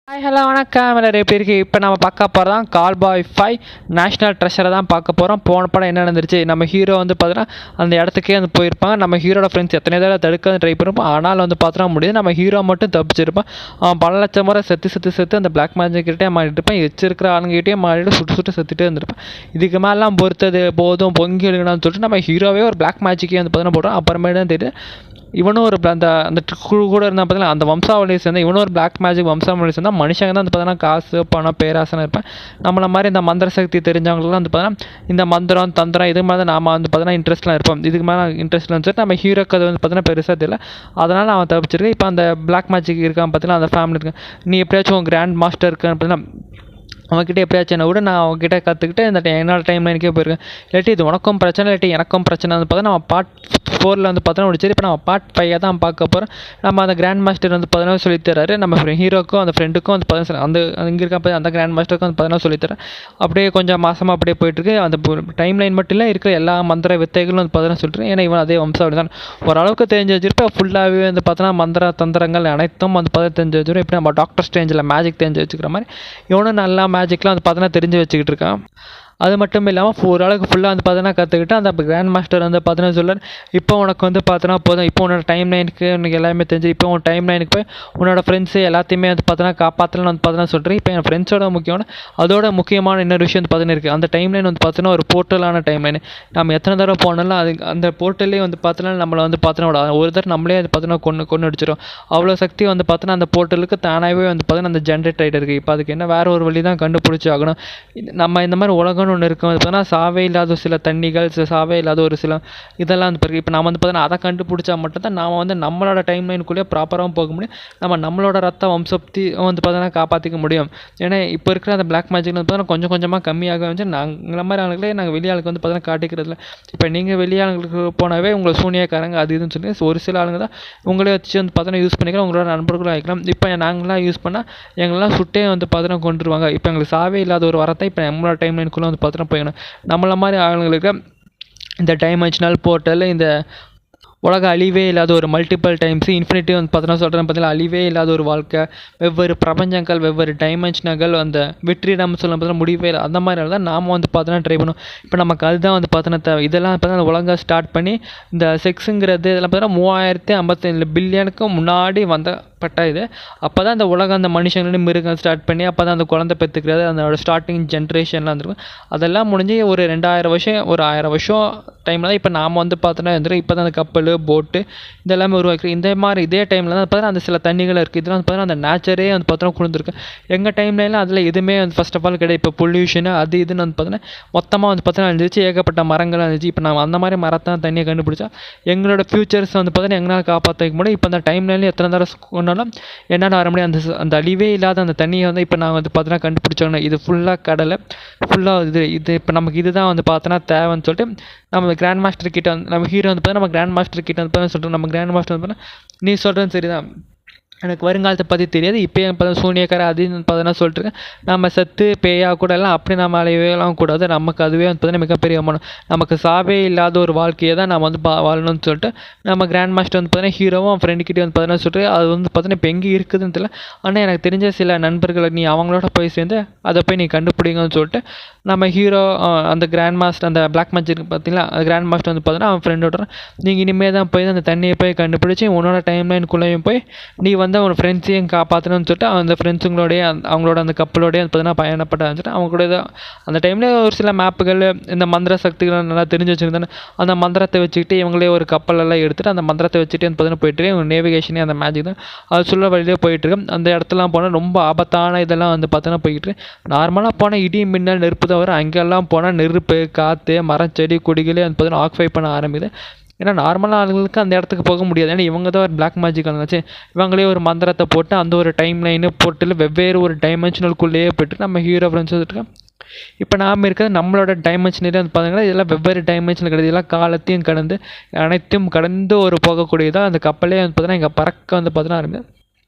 Hi hello வணக்கம் நிறைய பேருக்கு இப்போ நம்ம பார்க்க போகிறது தான் கால் பாய் 5 நேஷ்னல் ட்ரெஷரை தான் பார்க்க போகிறோம். போன படம் என்ன நடந்துருச்சு, நம்ம ஹீரோ வந்து பார்த்தீங்கன்னா அந்த இடத்துக்கே வந்து போயிருப்பாங்க. நம்ம ஹீரோட ஃப்ரெண்ட்ஸ் எத்தனை தடவை தடுக்க ட்ரை பண்ணிருப்போம், ஆனால் வந்து பார்த்தா முடியாது. நம்ம ஹீரோ மட்டும் தப்பிச்சிருப்பான். அவன் பல லட்சம் முறை செத்து அந்த பிளாக் மேஜிக் கிட்டே மாறிட்டு இருப்பான். வச்சிருக்கிற ஆளுங்கிட்டே மாறிட்டு சுட்டு செத்துட்டே இருந்திருப்பான். இதுக்கு மேலாம் பொறுத்தது போதும் பொங்கி எழுகணும்னு சொல்லிட்டு நம்ம ஹீரோவே ஒரு பிளாக் மேஜிக்கே வந்து பார்த்தீங்கன்னா போடுறோம். அப்புறமேட்டு தான் தெரியுது இவனும் ஒரு அந்த குழு கூட இருந்தால் பார்த்தீங்கன்னா அந்த வம்சாவளியை சேர்ந்த இவனும் ஒரு பிளாக் மேஜிக் வம்சாவளியை சேர்ந்தால் மனுஷங்க தான் வந்து பார்த்தீங்கன்னா காசு பணம் பேராசனை இருப்பேன். நம்மளை மாதிரி இந்த மந்திர சக்தி தெரிஞ்சவங்களுக்குலாம் வந்து பார்த்தீங்கன்னா இந்த மந்திரம் தந்திரம் இது மாதிரி நாம் வந்து பார்த்தீங்கன்னா இன்ட்ரெஸ்ட்லாம் இருப்போம். இதுக்கு மேலே இன்ட்ரெஸ்ட்லாம் சொல்லிட்டு நம்ம ஹீரோக்கு அது வந்து பார்த்தீங்கன்னா பெருசாக தெரியல. அதனால் அவன் தப்பிச்சிருக்கேன். இப்போ அந்த பிளாக் மேஜிக் இருக்கான் பார்த்தீங்கன்னா அந்த ஃபேமிலி இருக்கான். நீ எப்படியாச்சும் கிராண்ட் மாஸ்டர் இருக்கான்னு பார்த்தீங்கன்னா அவன்கிட்ட எப்படியாச்சும் என்ன விட நான் அவங்ககிட்ட கற்றுக்கிட்டு இந்த என்னோட டைம் லைனுக்கே போயிருக்கேன். இல்லாட்டி இது உனக்கும் பிரச்சனை இல்லாட்டி எனக்கும் பிரச்சனை வந்து பார்த்தா நம்ம பார்ட் 4 வந்து பார்த்தோன்னா முடிச்சது. இப்போ நம்ம பார்ட் 5 தான் பார்க்க போகிறோம். நம்ம அந்த கிராண்ட் மாஸ்டர் வந்து பார்த்தீங்கன்னா சொல்லித்தராரு. நம்ம ஹீரோக்கும் அந்த ஃப்ரெண்டுக்கும் வந்து பார்த்தீங்கன்னா அந்த இங்கே இருக்க அந்த கிராண்ட் மாஸ்டருக்கும் வந்து பார்த்தீங்கன்னா சொல்லித்தரேன். அப்படியே கொஞ்சம் மாதமாக அப்படியே போயிட்டுருக்கு. அந்த டைம் லைன் மட்டும் இல்லை இருக்கிற எல்லா மந்திர வித்தைகளும் வந்து பார்த்தீங்கன்னா சொல்லிட்டு ஏன்னா இவன் அதே வம்சாவளி தான் ஓரளவுக்கு தெரிஞ்சு வச்சிருப்பேன். ஃபுல்லாகவே வந்து பார்த்தோன்னா மந்திர தந்திரங்கள் அனைத்தும் வந்து பார்த்தா தெரிஞ்சு வச்சிருக்கோம். இப்போ நம்ம டாக்டர் ஸ்ட்ரேஞ்சில் மேஜிக் தெரிஞ்சு வச்சுக்கிற மாதிரி இவனும் நல்லா மேஜிக்லாம் வந்து பார்த்தோன்னா தெரிஞ்சு வச்சுக்கிட்டு இருக்கான். அது மட்டும் இல்லாமல் ஓரளவுக்கு ஃபுல்லாக வந்து பார்த்தோன்னா கற்றுக்கிட்டு அந்த கிராண்ட் மாஸ்டர் வந்து பார்த்தோன்னா சொல்கிறார், இப்போ உனக்கு வந்து பார்த்தோன்னா போதும், இப்போ உன்னோட டைம் லைனுக்கு உனக்கு எல்லாமே தெரிஞ்சு இப்போ உன் டைம் லைனுக்கு போய் உன்னோட ஃப்ரெண்ட்ஸு எல்லாத்தையுமே வந்து பார்த்தோன்னா காப்பாற்றலாம்னு வந்து பார்த்தோன்னா சொல்கிறேன். இப்போ என் ஃப்ரெண்ட்ஸோட அதோட முக்கியமான இன்னொரு விஷயம் வந்து பார்த்தோன்னா இருக்குது. அந்த டைம் லைன் வந்து பார்த்தோன்னா ஒரு போர்ட்டலான டைம் லைன். நம்ம எத்தனை தடவை போனாலும் அது அந்த போர்ட்டல்லே வந்து பார்த்தோன்னா நம்மளை வந்து பார்த்தோன்னா ஒரு தடவை நம்மளே அது பார்த்தோன்னா கொண்டு அடிச்சிடும். அவ்வளோ சக்தி வந்து பார்த்தோன்னா அந்த போர்ட்டலுக்கு தானாகவே வந்து பார்த்தோன்னா அந்த ஜென்ரேட் ஆகிட்டு இருக்குது. இப்போ அதுக்கு என்ன வேறு ஒரு வழி தான் கண்டுபிடிச்சி ஆகணும். நம்ம இந்த மாதிரி உலகம்னு ஒன்று இருக்கும் பார்த்தோன்னா சாவே இல்லாத சில தண்ணிகள் சாவே இல்லாத ஒரு சில இதெல்லாம் வந்து பிறகு இப்போ நம்ம வந்து பார்த்தோன்னா அதை கண்டுபிடிச்சா மட்டும்தான் நாம் வந்து நம்மளோட டைம் லைனுக்குள்ளேயே ப்ராப்பராகவும் போக முடியும். நம்மளோட ரத்த வம்சத்தை வந்து பார்த்தோன்னா காப்பாற்றிக்க முடியும். ஏன்னா இப்போ இருக்கிற அந்த பிளாக் மேஜிக் வந்து பார்த்தோன்னா கொஞ்சம் கொஞ்சமாக கம்மியாக வந்து நாங்கள் மாதிரி ஆளுங்களே நாங்கள் வெளியாளுக்கு வந்து பார்த்தோன்னா காட்டிக்கிறதுல இப்போ நீங்கள் வெளியாளுங்களுக்கு போனாவே உங்களை சூனியக்காரங்க அது இதுன்னு சொல்லி ஒரு சில ஆளுங்க தான் உங்களே வச்சு வந்து பார்த்தோன்னா யூஸ் பண்ணிக்கலாம். உங்களோட நண்பர்களும் ஆகிக்கலாம். இப்போ நாங்களாம் யூஸ் பண்ணால் எங்களாம் சுட்டே வந்து பார்த்தோன்னா கொண்டுருவாங்க. இப்போ எங்களுக்கு சாவே இல்லாத ஒரு வரத்தை இப்போ நம்மளோட டைம் லைனுக்குள்ளே வந்து பார்த்தோன்னா போயிடணும். நம்மள மாதிரி ஆளுங்களுக்கு இந்த டைமென்ஷனல் போர்ட்டல் இந்த உலக அழிவே இல்லாத ஒரு மல்டிபிள் டைம்ஸ் இன்ஃபினிட்டி வந்து பார்த்தோன்னா சொல்கிறேன் பார்த்தீங்கன்னா அழிவே இல்லாத ஒரு வாழ்க்கை வெவ்வேறு பிரபஞ்சங்கள் வெவ்வேறு டைமென்ஷனங்கள் அந்த வெற்றிடம் சொல்ல பார்த்தோன்னா முடிவே இல்லை. அந்த மாதிரி தான் நாம் வந்து பார்த்தோன்னா ட்ரை பண்ணுவோம். இப்போ நமக்கு அதுதான் வந்து பார்த்தோன்னா தேவை. இதெல்லாம் பார்த்தா உலகம் ஸ்டார்ட் பண்ணி இந்த செக்ஸுங்கிறது இதெல்லாம் பார்த்தோன்னா 3057 பில்லியனுக்கும் முன்னாடி இது அப்போ தான் இந்த உலகம் அந்த மனுஷங்களோட மிருகம் ஸ்டார்ட் பண்ணி அப்போ தான் அந்த குழந்தை பெற்றுக்கிறது அதோட ஸ்டார்டிங் ஜென்ரேஷன்லாம் வந்துருக்கும். அதெல்லாம் முடிஞ்சு ஒரு 2000 வருஷம் ஒரு 1000 வருஷம் டைமில் தான் இப்போ நாம் வந்து பார்த்தோன்னா வந்துடும். இப்போ தான் அந்த கப்பல் போட்டு இதெல்லாமே உருவாக்குறோம். இந்த மாதிரி இதே டைமில் தான் பார்த்தா அந்த சில தண்ணிகள் இருக்குது. இதெல்லாம் வந்து பார்த்தோன்னா அந்த நேச்சரே வந்து பார்த்தோன்னா கொடுத்துருக்கு. எங்கள் டைம்லாம் அதில் எதுவுமே வந்து ஃபர்ஸ்ட் ஆஃப் ஆல் கிடையாது. இப்போ பொல்யூஷனு அது இதுன்னு வந்து பார்த்தோன்னா மொத்தமாக வந்து பார்த்தோன்னா இருந்துச்சு. ஏகப்பட்ட மரங்கள் இருந்துச்சு. இப்போ நம்ம அந்த மாதிரி மரத்தான் தண்ணியை கண்டுபிடிச்சா எங்களோட ஃபியூச்சர்ஸ் வந்து பார்த்தோன்னா எங்களால் காப்பாற்றிக்க முடியும். இப்போ அந்த டைம்லைனில் எத்தனை தடவை என்னால் வர முடியும். அந்த அழிவே இல்லாத அந்த தண்ணியை வந்து இப்போ நான் வந்து பார்த்தோன்னா கண்டுபிடிச்சோன்னா இது ஃபுல்லாக கடலை ஃபுல்லாக இது இப்போ நமக்கு இதுதான் வந்து பார்த்தோன்னா தேவைன்னு சொல்லிட்டு நம்ம கிராண்ட் மாஸ்டர் கிட்ட வந்து நம்ம ஹீரோ வந்து பார்த்தா நம்ம கிராண்ட் மாஸ்டர் கிட்ட வந்து சொல்கிறோம். நம்ம கிராண்ட் மாஸ்டர் வந்து நீ சொல்கிறது சரிதான், எனக்கு வருங்காலத்தை பற்றி தெரியாது, இப்போயே இப்போ சூனியக்கார அதுன்னு பார்த்தோன்னா சொல்லிட்டுருக்கேன். நம்ம செத்து பேயாக கூட எல்லாம் அப்படி நம்ம அலையவேலாம் கூடாது. நமக்கு அதுவே வந்து பார்த்தீங்கன்னா மிகப்பெரிய அவமானம். நமக்கு சாவே இல்லாத ஒரு வாழ்க்கையை தான் நம்ம வந்து வாழணும்னு சொல்லிட்டு நம்ம கிராண்ட் மாஸ்டர் வந்து பார்த்தீங்கன்னா ஹீரோவும் ஃப்ரெண்டுக்கிட்டே வந்து பார்த்தீங்கன்னா சொல்லிட்டு அது வந்து பார்த்தீங்கன்னா இப்போ எங்கே இருக்குதுன்னு தெரியல. ஆனால் எனக்கு தெரிஞ்ச சில நண்பர்களை நீ அவங்களோட போய் சேர்ந்து அதை போய் நீ கண்டுபிடிங்கன்னு சொல்லிட்டு நம்ம ஹீரோ அந்த கிராண்ட் மாஸ்டர் அந்த பிளாக் மேஜிக் பார்த்தீங்களா அந்த கிராண்ட் மாஸ்டர் வந்து பார்த்தீங்கன்னா அவன் ஃப்ரெண்டோட நீங்கள் இனிமேல் தான் போய் அந்த தண்ணியை போய் கண்டுபிடிச்சி உன்னோட டைம் லைனுக்குள்ளேயும் போய் நீ வந்து அவன் ஃப்ரெண்ட்ஸையும் காப்பாற்றணும்னு சொல்லிட்டு அந்த ஃப்ரெண்ட்ஸுங்களோடைய அவங்களோட அந்த கப்பலோடைய பார்த்தீங்கன்னா பயணப்பட்ட வந்துட்டு அவங்க கூட அந்த டைமில் ஒரு சில மேப்புகள் இந்த மந்திர சக்திகள் நல்லா தெரிஞ்சு வச்சுருந்தானே அந்த மந்திரத்தை வச்சுக்கிட்டு இவங்களே ஒரு கப்பலெல்லாம் எடுத்துகிட்டு அந்த மந்திரத்தை வச்சுட்டு பார்த்தீங்கன்னா போயிட்டு இவங்க நேவிகேஷனே அந்த மேஜிக் தான் அது சொல்ல வழியிலே போயிட்டுருக்கு. அந்த இடத்துலாம் போனால் ரொம்ப ஆபத்தான இதெல்லாம் வந்து பார்த்தீங்கன்னா போய்கிட்டு நார்மலாக போனால் இடி மின்னல் நெருப்பு தவிர அங்கெல்லாம் போனால் நெருப்பு காற்று மரம் செடி கொடிகளே வந்து பார்த்தீங்கன்னா ஆக்குபை பண்ண ஆரம்பிக்குது. ஏன்னா நார்மலாக ஆளுங்களுக்கு அந்த இடத்துக்கு போக முடியாது. ஏன்னா இவங்க தான் ஒரு பிளாக் மேஜிக் ஆளுங்கச்சு இவங்களே ஒரு மந்திரத்தை போட்டு அந்த ஒரு டைம் லைனு போட்டு வெவ்வேறு ஒரு டைமென்ஷனலுக்குள்ளேயே போய்ட்டு நம்ம ஹீரோ ஃப்ரெண்ட்ஸ் வந்துட்டு இப்போ நாம் இருக்கிறது நம்மளோட டைமென்ஷனே வந்து பார்த்தீங்கன்னா இதெல்லாம் வெவ்வேறு டைமென்ஷனில் கிடையாது. இதெல்லாம் காலத்தையும் கடந்து அனைத்தையும் கடந்து ஒரு போகக்கூடியதாக அந்த கப்பலே வந்து பார்த்தீங்கன்னா இங்கே பறக்க வந்து பார்த்தீங்கன்னா ஆரம்பிது.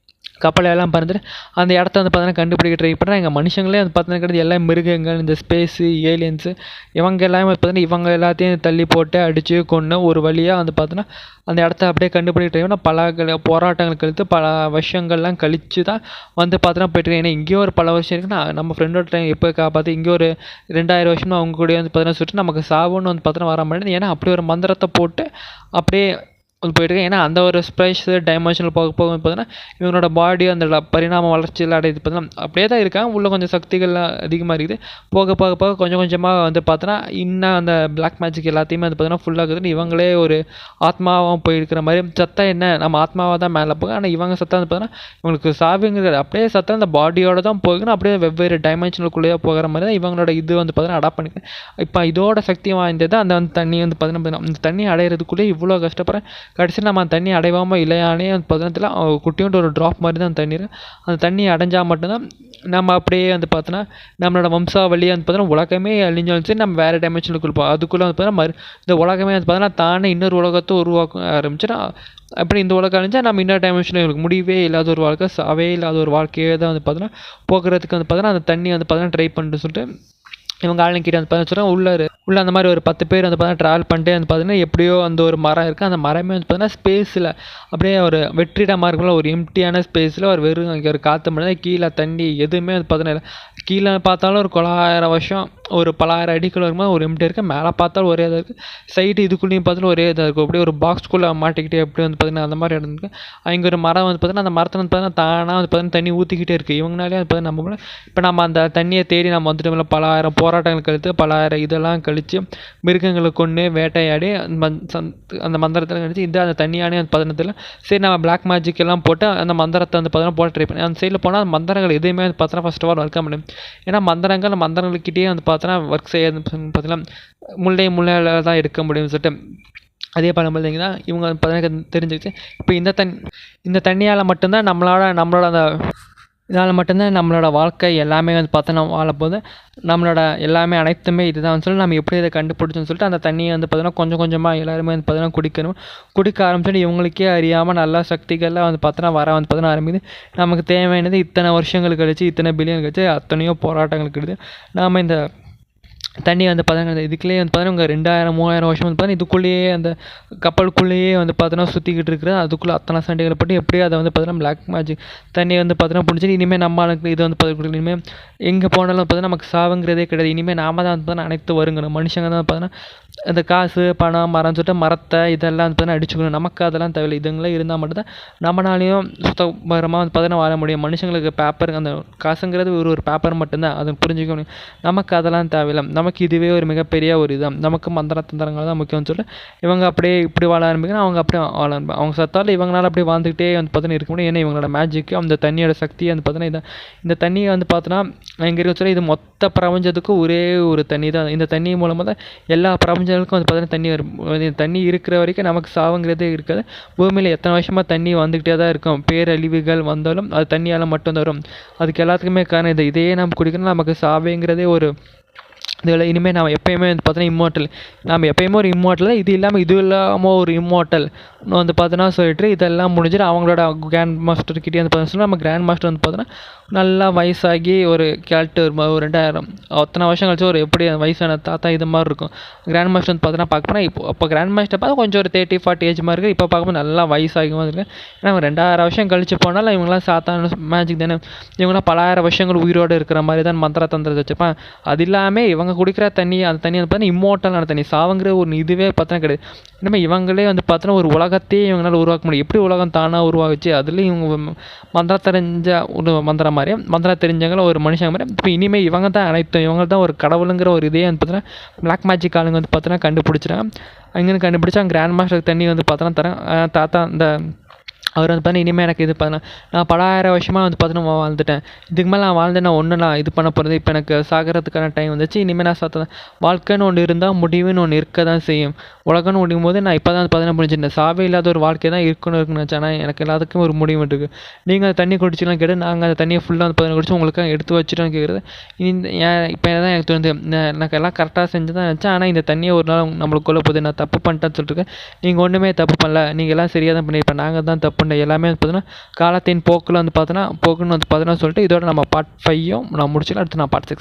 கப்பல் எல்லாம் பறந்துட்டு அந்த இடத்த வந்து பார்த்தீங்கன்னா கண்டுபிடிக்க ட்ரை பண்ணுறேன். எங்கள் மனுஷங்களே வந்து பார்த்தீங்கன்னா கிடையாது, எல்லாம் மிருகங்கள், இந்த ஸ்பேஸு, ஏலியன்ஸு, இவங்க எல்லாமே பார்த்தீங்கன்னா இவங்க எல்லாத்தையும் தள்ளி போட்டு அடித்து கொன்று ஒரு வழியாக வந்து பார்த்தீங்கன்னா அந்த இடத்த அப்படியே கண்டுபிடிக்க ட்ரை பண்ணால் போராட்டங்கள் கழித்து பல வருஷங்கள்லாம் கழித்து தான் வந்து பார்த்தீங்கன்னா போயிட்டுருக்கேன். ஏன்னா இங்கேயோ ஒரு பல வருஷம் இருக்குன்னா நம்ம ஃப்ரெண்டோட டைம் எப்போ காப்பாற்றி இங்கே ஒரு 2000 வருஷமாக அவங்க கூட வந்து பார்த்தீங்கன்னா சுட்டு நமக்கு சாவுன்னு வந்து பார்த்தீங்கன்னா வர மாட்டேது. ஏன்னா அப்படி ஒரு மந்திரத்தை போட்டு அப்படியே வந்து போயிட்டுருக்கேன். ஏன்னா அந்த ஒரு ஸ்பேஸ் டைமென்ஷனில் போக போக பார்த்தீங்கன்னா இவனோட பாடி அந்த பரிணாம வளர்ச்சியில் அடையுது பார்த்தீங்கன்னா அப்படியே தான் இருக்காங்க. உள்ள கொஞ்சம் சக்திகள்லாம் அதிகமாக இருக்குது. போக போக போக கொஞ்சம் கொஞ்சமாக வந்து பார்த்தோன்னா இன்னும் அந்த பிளாக் மேஜிக் எல்லாத்தையுமே வந்து பார்த்தீங்கன்னா ஃபுல்லாக இருக்குதுன்னு இவங்களே ஒரு ஆத்மாவாக போயிருக்கிற மாதிரி சத்தா என்ன நம்ம ஆத்மாவாக தான் மேலே போகும். ஆனால் இவங்க சத்தம் வந்து பார்த்தீங்கன்னா இவங்களுக்கு சாவுங்கிறது அப்படியே சத்தம் அந்த பாடியோட தான் போகுதுன்னு அப்படியே வெவ்வேறு டைமென்ஷனுக்குள்ளேயே போகிற மாதிரி தான் இவங்களோட இது வந்து பார்த்தீங்கன்னா அடாப்ட் பண்ணிக்கிறேன். இப்போ இதோட சக்தி வாய்ந்தது அந்த வந்து தண்ணி வந்து பார்த்தீங்கன்னா அந்த தண்ணி அடையிறதுக்குள்ளே இவ்வளோ கஷ்டப்படுறேன். கடைசியில் நம்ம அந்த தண்ணி அடைவாமல் இல்லையானே வந்து பார்த்தோன்னா குட்டியோண்டு ஒரு ட்ராப் மாதிரி தான் அந்த தண்ணீர். அந்த தண்ணி அடைஞ்சால் மட்டும்தான் நம்ம அப்படியே வந்து பார்த்தோன்னா நம்மளோட வம்சாவளியை வந்து பார்த்தோன்னா உலகமே அழிஞ்சாலும் சரி நம்ம வேறு டைமென்ஷனுக்கு இருப்போம். அதுக்குள்ளே வந்து பார்த்தோன்னா இந்த உலகமே வந்து பார்த்தோன்னா தானே இன்னொரு உலகத்தை உருவாக்க ஆரம்பிச்சுன்னா அப்படி இந்த உலகம் அழிஞ்சால் நம்ம இன்னொரு டைமென்ஷனில் இருக்குது. முடிவே இல்லாத ஒரு வாழ்க்கை, சாவே இல்லாத ஒரு வாழ்க்கையே தான் வந்து பார்த்தோன்னா போக்குறதுக்கு வந்து பார்த்தோன்னா அந்த தண்ணி வந்து பார்த்தோன்னா ட்ரை பண்ணிட்டு சொல்லிட்டு இவங்க ஆளுங்கிட்ட வந்து பார்த்தீங்கன்னா சொல்கிறாங்க உள்ள அந்த மாதிரி ஒரு 10 பேர் வந்து பார்த்தீங்கன்னா ட்ராவல் பண்ணிட்டே வந்து பார்த்தீங்கன்னா எப்படியோ அந்த ஒரு மரம் இருக்குது. அந்த மரமே வந்து பார்த்தீங்கன்னா ஸ்பேஸில் அப்படியே ஒரு வெற்றிடமாக இருக்கும்ல, ஒரு எம்டியான ஸ்பேஸில் ஒரு வெறும் அங்கே ஒரு காற்று மட்டும் கீழே தண்ணி எதுவுமே வந்து பார்த்தீங்கன்னா கீழே பார்த்தாலும் ஒரு 900 வருஷம் ஒரு பலாயிரம் அடிக்குள்ள இருக்கும்போது ஒரு எம்டி இருக்குது. மேலே பார்த்தாலும் ஒரே இதாக இருக்குது. சைடு இதுக்குள்ளேயும் பார்த்தாலும் ஒரே இதாக இருக்கும். அப்படியே ஒரு பாக்ஸ்குள்ளே மாட்டிக்கிட்டே எப்படி வந்து பார்த்தீங்கன்னா அந்த மாதிரி இடம் இருக்குது. அங்கே ஒரு மரம் வந்து பார்த்தீங்கன்னா அந்த மரத்தில் வந்து பார்த்தீங்கன்னா தானாக வந்து பார்த்தீங்கன்னா தண்ணி ஊற்றிக்கிட்டே இருக்குது. இவங்களாலே வந்து பார்த்தீங்கன்னா நம்ம இப்போ நம்ம அந்த தண்ணியை தேடி நம்ம வந்துட்டு பல ஆயிரம் போராட்டங்கள் கழித்து பல ஆயிரம் இதெல்லாம் கழித்து மிருகங்களை கொண்டு வேட்டையாடி அந்த மந்திரத்தில் கழிச்சு இந்த அந்த தண்ணியானே அந்த பதனத்தில் சரி நம்ம பிளாக் மேஜிக் எல்லாம் போட்டு அந்த மந்திரத்தை வந்து பார்த்தீங்கன்னா போட்டு ட்ரை பண்ணி அந்த சைடில் போனால் அந்த மந்திரங்கள் எதுவுமே வந்து பார்த்தீங்கன்னா ஃபஸ்ட் ஆஃப் ஆல் ஒர்க் முடியும். ஏன்னா மந்திரங்கள்கிட்டயே வந்து பார்த்தோன்னா ஒர்க் செய்ய பார்த்தீங்கன்னா முள்ளையில் தான் எடுக்க முடியும்னு சொல்லிட்டு அதே பண்ணும்போதுங்கன்னா இவங்க பார்த்தீங்கன்னா தெரிஞ்சிச்சு. இப்போ இந்த தண்ணியால் மட்டும்தான் நம்மளோட அந்த இதனால் மட்டும்தான் நம்மளோட வாழ்க்கை எல்லாமே வந்து பார்த்தோன்னா வாழப்போகுது. நம்மளோட எல்லாமே அனைத்துமே இதுதான் சொல்லி நம்ம எப்படி இதை கண்டுபிடிச்சோன்னு சொல்லிட்டு அந்த தண்ணியை வந்து பார்த்தோன்னா கொஞ்சம் கொஞ்சமாக எல்லாருமே வந்து பார்த்தோன்னா குடிக்க ஆரம்பிச்சுட்டு இவங்களுக்கே அறியாமல் நல்லா சக்திகள்லாம் வந்து பார்த்தோன்னா வந்து பார்த்தோன்னா ஆரம்பிக்குது. நமக்கு தேவையானது இத்தனை வருஷங்கள் கழிச்சு இத்தனை பில்லியன் கழிச்சு அத்தனையோ போராட்டங்கள் கிடையாது. நாம் இந்த தண்ணி வந்து பார்த்தீங்கன்னா இதுக்குள்ளேயே வந்து பார்த்தீங்கன்னா உங்கள் 2000-3000 வருஷம் வந்து பார்த்தீங்கன்னா இதுக்குள்ளேயே அந்த கப்பலுக்குள்ளேயே வந்து பார்த்தோன்னா சுற்றிக்கிட்டு இருக்கிறது. அதுக்குள்ளே அத்தனை சண்டைகளை பட்டு எப்படியும் அதை வந்து பார்த்தீங்கன்னா பிளாக் மேஜிக் தண்ணியை வந்து பார்த்தீங்கன்னா பிடிச்சிட்டு இனிமேல் நம்மளுக்கு இது வந்து பார்த்தீங்கன்னா இனிமேல் எங்கே போனாலும் பார்த்தீங்கன்னா நமக்கு சாவுங்கிறதே கிடையாது. இனிமேல் நாம தான் வந்து பார்த்தீங்கன்னா அனைத்து வருங்கணும் மனுஷங்க தான் பார்த்தீங்கன்னா அந்த காசு பணம் மரம் சொல்லிட்டு மரத்தை இதெல்லாம் வந்து பார்த்தீங்கன்னா அடிச்சுக்கணும். நமக்கு அதெல்லாம் தேவையில்லை. இதுங்களாம் இருந்தால் மட்டும்தான் நம்மளாலையும் சுத்தபரமாக வந்து பார்த்தீங்கன்னா வாழ முடியும். மனுஷங்களுக்கு பேப்பர் அந்த காசுங்கிறது ஒரு பேப்பர் மட்டும்தான், அதை புரிஞ்சுக்க முடியும். நமக்கு அதெல்லாம் தேவையில்லை. நமக்கு இதுவே ஒரு மிகப்பெரிய ஒரு இதுதான். நமக்கு மந்திர தந்திரங்கள் தான் முக்கியம்னு சொல்லிட்டு இவங்க அப்படியே இப்படி வாழ ஆரம்பிக்கணும். அவங்க அப்படியே வாழ ஆரம்பிக்கும். அவங்க சத்தால் இவங்களால அப்படியே வாழ்ந்துக்கிட்டே வந்து பார்த்தீங்கன்னா இருக்க முடியும். ஏன்னா இவங்களோட மேஜிக்கு அந்த தண்ணியோட சக்தியை வந்து பார்த்தீங்கன்னா இதான். இந்த தண்ணியை வந்து பார்த்தோன்னா எங்கே இருக்க சொல்ல இது மொத்த பிரபஞ்சத்துக்கும் ஒரே ஒரு தண்ணி தான். இந்த தண்ணி மூலமாக தான் எல்லா பிரபஞ்சங்களுக்கும் வந்து பார்த்தீங்கன்னா தண்ணி வரும். தண்ணி இருக்கிற வரைக்கும் நமக்கு சாவுங்கிறதே இருக்காது. பூமியில் எத்தனை வருஷமாக தண்ணி வந்துக்கிட்டே தான் இருக்கும். பேரழிவுகள் வந்தாலும் அது தண்ணியால் மட்டும்தான் வரும். அதுக்கு எல்லாத்துக்குமே காரணம் இது. இதையே நம்ம குடிக்கணும் நமக்கு சாவுங்கிறதே ஒரு இதில் இனிமேல் நம்ம எப்போயுமே வந்து பார்த்தோன்னா இம்மோட்டல். நம்ம எப்போயுமே ஒரு இம்மோட்டல் இது இல்லாமல் ஒரு இம்மோட்டல் வந்து பார்த்தோன்னா சொல்லிட்டு இதெல்லாம் முடிஞ்சிட்டு அவங்களோட கிராண்ட் மாஸ்டர்கிட்டே வந்து பார்த்தோன்னா நம்ம கிராண்ட் மாஸ்டர் வந்து பார்த்தோன்னா நல்லா வயசாகி ஒரு கேரக்டர் ஒரு 2000 அத்தனை வருஷம் கழிச்சு ஒரு எப்படி வயசான தாத்தா இது மாதிரி இருக்கும். கிராண்ட் மாஸ்டர் வந்து பார்த்தோன்னா பார்க்க போனால் அப்போ கிராண்ட் மாஸ்டர் பார்த்து கொஞ்சம் ஒரு 30-40 ஏஜ் மாதிரி இருக்குது. இப்போ பார்க்கும்போது நல்லா வயசாகி மாதிரி இருக்குது. ஏன்னா 2000 வருஷம் கழிச்சு போனாலும் இவங்களாம் சாத்தான மேஜிக் தானே. இவங்களாம் பல ஆயிரம் வருஷங்கள் உயிரோடு இருக்கிற மாதிரி தான் மந்திர தந்திரத்தை வச்சுருப்பான். அது இல்லாமல் இவங்க குடிக்கிற தண்ணி அந்த தண்ணி வந்து பார்த்தீங்கன்னா இம்மோட்டலான தண்ணி. சாவுங்கிற ஒரு இதுவே பார்த்தோன்னா கிடையாது. இனிமேல் இவங்களே வந்து பார்த்தோன்னா ஒரு உலகத்தையே இவங்களால் உருவாக்க முடியும். எப்படி உலகம் தானாக உருவாகுச்சு அதுலேயும் இவங்க மந்திரம் தெரிஞ்ச ஒரு மந்திரம் மாதிரி மந்திரம் தெரிஞ்சவங்கள ஒரு மனுஷங்க மாதிரி இப்போ இனிமேல் இவங்க தான் அனைத்தும் இவங்க தான் ஒரு கடவுளுங்கிற ஒரு இதே வந்து பார்த்தோன்னா பிளாக் மேஜிக் ஆளுங்க வந்து பார்த்தோன்னா கண்டுபிடிச்சிட்டாங்க. அங்கேருந்து கண்டுபிடிச்சா கிராண்ட் மாஸ்டர் தண்ணி வந்து பார்த்தோன்னா தரேன் தாத்தா அந்த அவர் வந்து பார்த்தீங்கன்னா இனிமேல் எனக்கு இது பண்ண நான் பல ஆயிரம் வருஷமாக வந்து பார்த்தீங்கன்னா வாழ்ந்துட்டேன். இதுக்கு மேலே நான் வாழ்ந்து நான் ஒன்று நான் இது பண்ண போகிறது. இப்போ எனக்கு சாகிறதுக்கான டைம் வந்துச்சு. இனிமேல் நான் சாத்தேன். வாழ்க்கைன்னு ஒன்று இருந்தால் முடிவுன்னு ஒன்று இருக்க தான் செய்யும். உலகம்னு முடியும் போது நான் இப்போ தான் பார்த்தீங்கன்னா புரிஞ்சுட்டேன். சாவே இல்லாத ஒரு வாழ்க்கை தான் இருக்குன்னு நினச்சேன். ஆனால் எனக்கு எல்லாத்துக்கும் ஒரு முடிவு இருக்குது. நீங்கள் அந்த தண்ணி குடிச்சிலாம் கேட்டு நாங்கள் அந்த தண்ணியை ஃபுல்லாக வந்து பார்த்தீங்கன்னா குடிச்சு உங்களுக்கு எடுத்து வச்சுட்டோன்னு கேட்குறது. இப்போ தான் எனக்கு தோணுது எனக்கு எல்லாம் கரெக்டாக செஞ்சு தான் நினச்சேன். ஆனால் இந்த தண்ணியை ஒரு நாள் நம்மளுக்கு கொல்ல போகுது. நான் தப்பு பண்ணிட்டேன்னு சொல்லிட்டு நீங்கள் ஒன்றுமே தப்பு பண்ணல. நீங்கள் எல்லாம் சரியாக தான் பண்ணியிருப்பேன். நாங்கள் தான் தப்பு சொன்ன எல்லாமே வந்து பார்த்தீங்கன்னா காலத்தின் போக்குன்னு வந்து பார்த்தீங்கன்னா சொல்லிட்டு இதோட நம்ம பார்ட் 5யும் நான் முடிச்சுக்கலாம். அடுத்து நான் பார்ட் 6